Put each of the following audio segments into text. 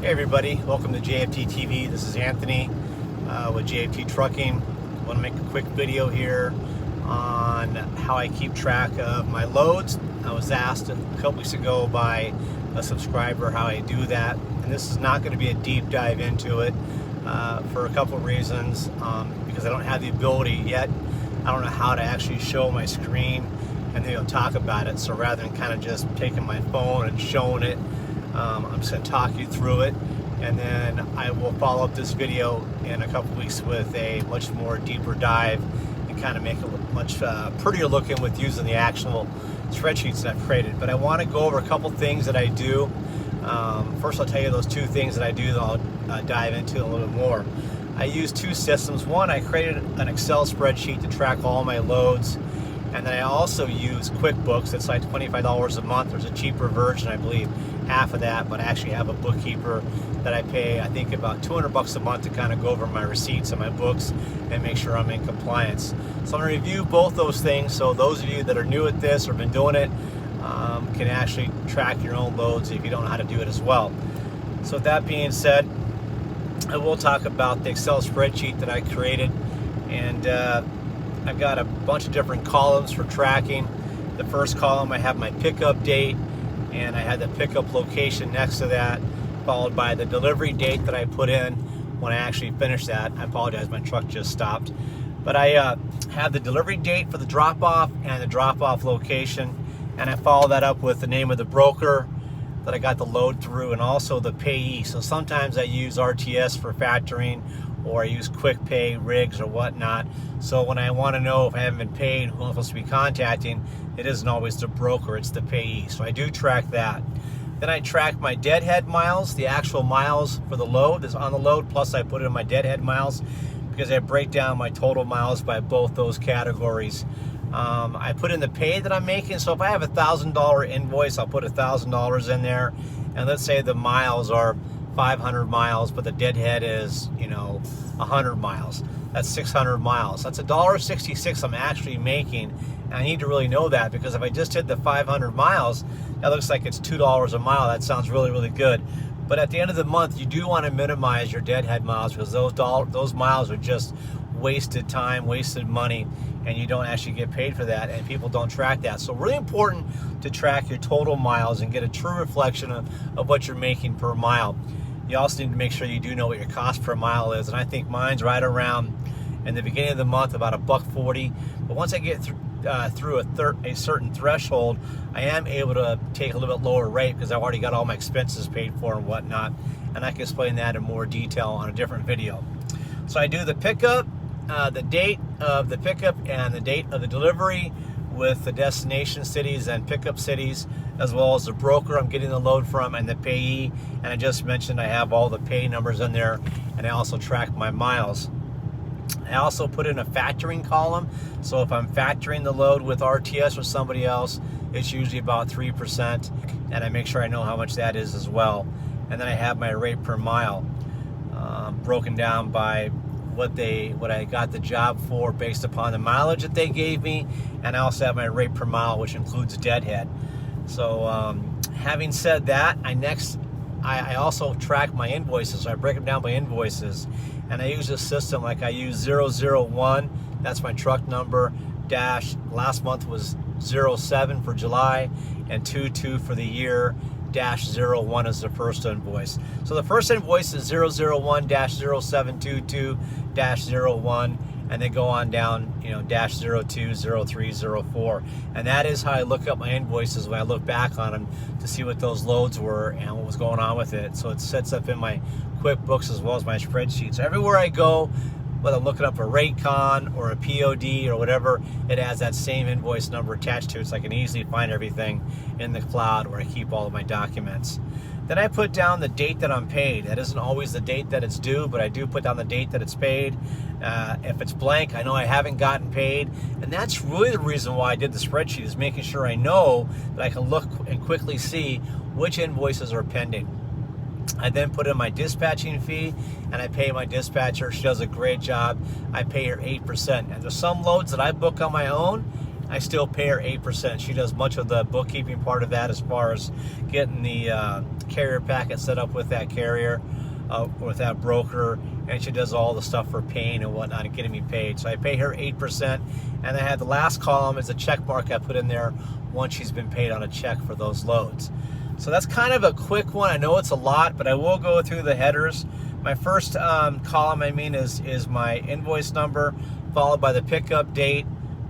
Hey everybody, welcome to JFT TV. This is Anthony with JFT Trucking. I want to make a quick video here on how I keep track of my loads. I was asked a couple weeks ago by a subscriber how I do that, and this is not going to be a deep dive into it for a couple of reasons, because I don't have the ability yet. I don't know how to actually show my screen and then talk about it, so rather than kind of just taking my phone and showing it, I'm just going to talk you through it, and then I will follow up this video in a couple weeks with a much more deeper dive and kind of make it look much prettier looking with using the actual spreadsheets that I've created. But I want to go over a couple things that I do. First, I'll tell you those two things that I do that I'll dive into a little bit more. I use two systems. One, I created an Excel spreadsheet to track all my loads. And then I also use QuickBooks. It's like $25 a month. There's a cheaper version, I believe, half of that, but I actually have a bookkeeper that I pay, I think, about $200 a month to kind of go over my receipts and my books and make sure I'm in compliance. So I'm going to review both those things, so those of you that are new at this or been doing it can actually track your own loads if you don't know how to do it as well. So with that being said, I will talk about the Excel spreadsheet that I created, and I've got a bunch of different columns for tracking. The first column, I have my pickup date, and I had the pickup location next to that, followed by the delivery date that I put in when I actually finished that. I apologize, my truck just stopped. But I have the delivery date for the drop-off and the drop-off location, and I follow that up with the name of the broker that I got the load through, and also the payee. So sometimes I use RTS for factoring, or I use QuickPay, Riggs, or whatnot. So when I want to know if I haven't been paid, who I'm supposed to be contacting, it isn't always the broker, it's the payee. So I do track that. Then I track my deadhead miles, the actual miles for the load that's on the load, plus I put in my deadhead miles because I break down my total miles by both those categories. I put in the pay that I'm making, so if I have a $1,000 invoice, I'll put $1,000 in there, and let's say the miles are 500 miles, but the deadhead is, 100 miles. That's 600 miles. That's $1.66 I'm actually making, and I need to really know that, because if I just did the 500 miles, that looks like it's $2 a mile. That sounds really, really good. But at the end of the month, you do want to minimize your deadhead miles, because those miles are just wasted time, wasted money, and you don't actually get paid for that, and people don't track that. So really important to track your total miles and get a true reflection of what you're making per mile. You also need to make sure you do know what your cost per mile is, and I think mine's right around, in the beginning of the month, about $1.40. But once I get through a certain threshold, I am able to take a little bit lower rate because I've already got all my expenses paid for and whatnot, and I can explain that in more detail on a different video. So I do the pickup, the date of the pickup and the date of the delivery with the destination cities and pickup cities, as well as the broker I'm getting the load from and the payee. And I just mentioned I have all the pay numbers in there, and I also track my miles. I also put in a factoring column, so if I'm factoring the load with RTS or somebody else, it's usually about 3%, and I make sure I know how much that is as well. And then I have my rate per mile broken down by what I got the job for based upon the mileage that they gave me, and I also have my rate per mile, which includes deadhead. So having said that, I also track my invoices. So I break them down by invoices, and I use a system like I use 001, that's my truck number, dash, last month was 07 for July, and 22 for the year, -01 is the first invoice. So the first invoice is 001-0722-01, and they go on down, -02, 03, 04. And that is how I look up my invoices when I look back on them to see what those loads were and what was going on with it. So it sets up in my QuickBooks as well as my spreadsheet. So everywhere I go, whether I'm looking up a RateCon or a POD or whatever, it has that same invoice number attached to it, so I can easily find everything in the cloud where I keep all of my documents. Then I put down the date that I'm paid. That isn't always the date that it's due, but I do put down the date that it's paid. If it's blank, I know I haven't gotten paid, and that's really the reason why I did the spreadsheet, is making sure I know that I can look and quickly see which invoices are pending. I then put in my dispatching fee, and I pay my dispatcher. She does a great job. I pay her 8%. And there's some loads that I book on my own, I still pay her 8%. She does much of the bookkeeping part of that, as far as getting the carrier packet set up with that carrier, with that broker, and she does all the stuff for paying and whatnot and getting me paid. So I pay her 8%, and I have the last column is a check mark I put in there once she's been paid on a check for those loads. So that's kind of a quick one. I know it's a lot, but I will go through the headers. My first column, is my invoice number, followed by the pickup date,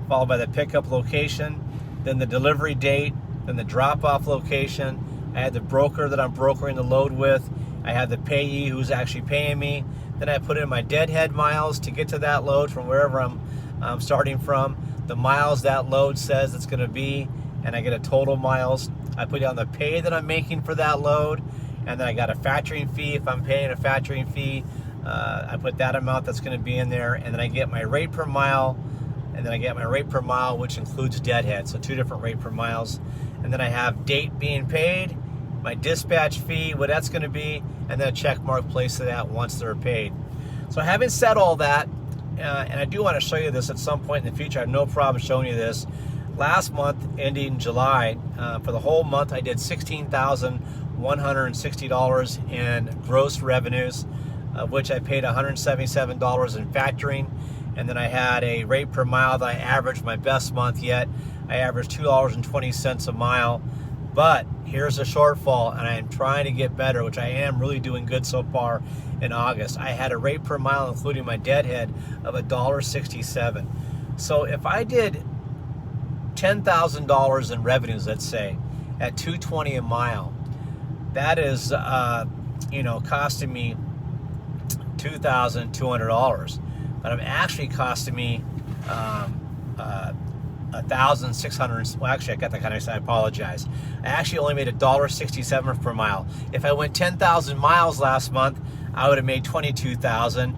followed by the pickup location, then the delivery date, then the drop-off location. I had the broker that I'm brokering the load with. I have the payee who's actually paying me. Then I put in my deadhead miles to get to that load from wherever I'm starting from, the miles that load says it's going to be, and I get a total miles. I put down the pay that I'm making for that load, and then I got a factoring fee. If I'm paying a factoring fee, I put that amount that's going to be in there, and then I get my rate per mile, and then I get my rate per mile, which includes deadhead, so 2 different rate per miles. And then I have date being paid, my dispatch fee, what that's going to be, and then a check mark placed to that once they're paid. So having said all that, and I do want to show you this at some point in the future, I have no problem showing you this. Last month, ending July, for the whole month, I did $16,160 in gross revenues, of which I paid $177 in factoring. And then I had a rate per mile that I averaged, my best month yet. I averaged $2.20 a mile. But here's a shortfall, and I am trying to get better, which I am really doing good so far in August. I had a rate per mile, including my deadhead, of $1.67. So if I did $10,000 in revenues, let's say, at $2.20 a mile, that is, costing me $2,200. But I'm actually costing me $1,600. Well, actually, I got that kind of. I apologize. I actually only made $1.67 per mile. If I went 10,000 miles last month, I would have made $22,000.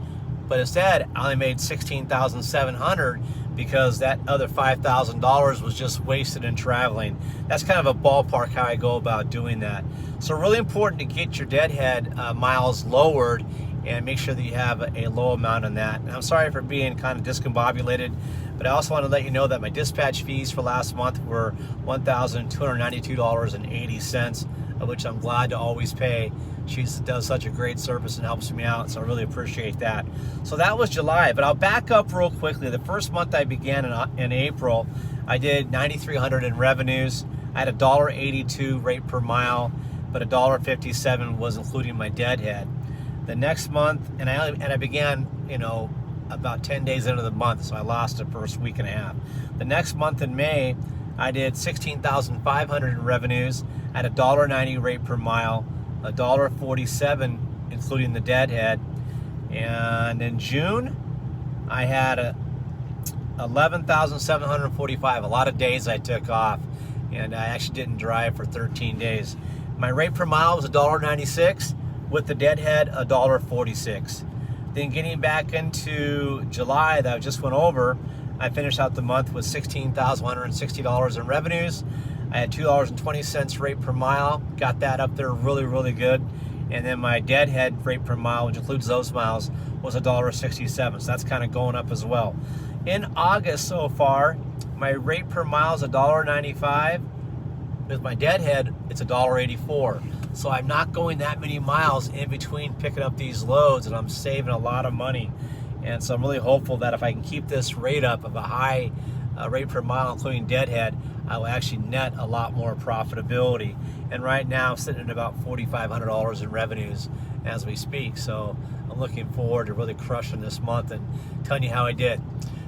But instead, I only made $16,700 because that other $5,000 was just wasted in traveling. That's kind of a ballpark how I go about doing that. So really important to get your deadhead miles lowered and make sure that you have a low amount on that. And I'm sorry for being kind of discombobulated, but I also want to let you know that my dispatch fees for last month were $1,292.80, of which I'm glad to always pay. She does such a great service and helps me out, so I really appreciate that. So that was July, but I'll back up real quickly. The first month I began in April, I did $9,300 in revenues. I had $1.82 rate per mile, but $1.57 was including my deadhead. The next month, and I began, about 10 days into the month, so I lost the first week and a half. The next month in May, I did $16,500 in revenues at $1.90 rate per mile, $1.47 including the deadhead. And in June, I had $11,745. A lot of days I took off, and I actually didn't drive for 13 days. My rate per mile was $1.96. With the deadhead, $1.46. Then getting back into July that I just went over, I finished out the month with $16,160 in revenues. I had $2.20 rate per mile, got that up there really, really good. And then my deadhead rate per mile, which includes those miles, was $1.67. So that's kind of going up as well. In August so far, my rate per mile is $1.95. With my deadhead, it's $1.84. So I'm not going that many miles in between picking up these loads, and I'm saving a lot of money. And so I'm really hopeful that if I can keep this rate up of a high rate per mile, including deadhead, I will actually net a lot more profitability. And right now I'm sitting at about $4,500 in revenues as we speak. So I'm looking forward to really crushing this month and telling you how I did.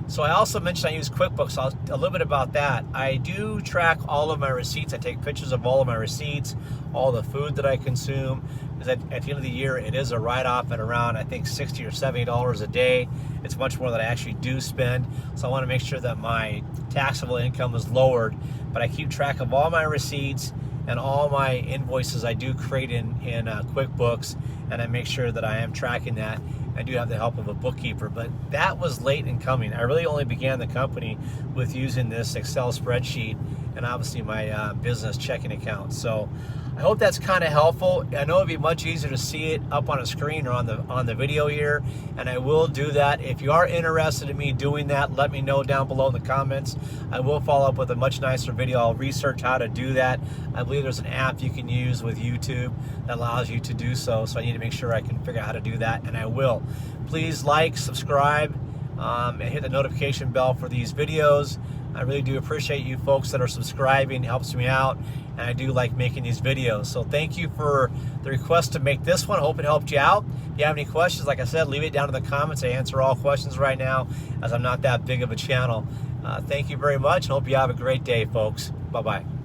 So I also mentioned I use QuickBooks. So a little bit about that. I do track all of my receipts. I take pictures of all of my receipts, all the food that I consume. Because at the end of the year, it is a write-off at around, I think, $60 or $70 a day. It's much more than I actually do spend. So I want to make sure that my taxable income is lowered. But I keep track of all my receipts and all my invoices I do create in QuickBooks, and I make sure that I am tracking that. I do have the help of a bookkeeper, but that was late in coming. I really only began the company with using this Excel spreadsheet and obviously my business checking account. So I hope that's kind of helpful. I know it'd be much easier to see it up on a screen or on the video here, and I will do that. If you are interested in me doing that, let me know down below in the comments. I will follow up with a much nicer video. I'll research how to do that. I believe there's an app you can use with YouTube that allows you to do so, so I need to make sure I can figure out how to do that, and I will. Please like, subscribe, and hit the notification bell for these videos. I really do appreciate you folks that are subscribing. It helps me out, and I do like making these videos. So thank you for the request to make this one. I hope it helped you out. If you have any questions, like I said, leave it down in the comments. I answer all questions right now, as I'm not that big of a channel. Thank you very much, and hope you have a great day, folks. Bye-bye.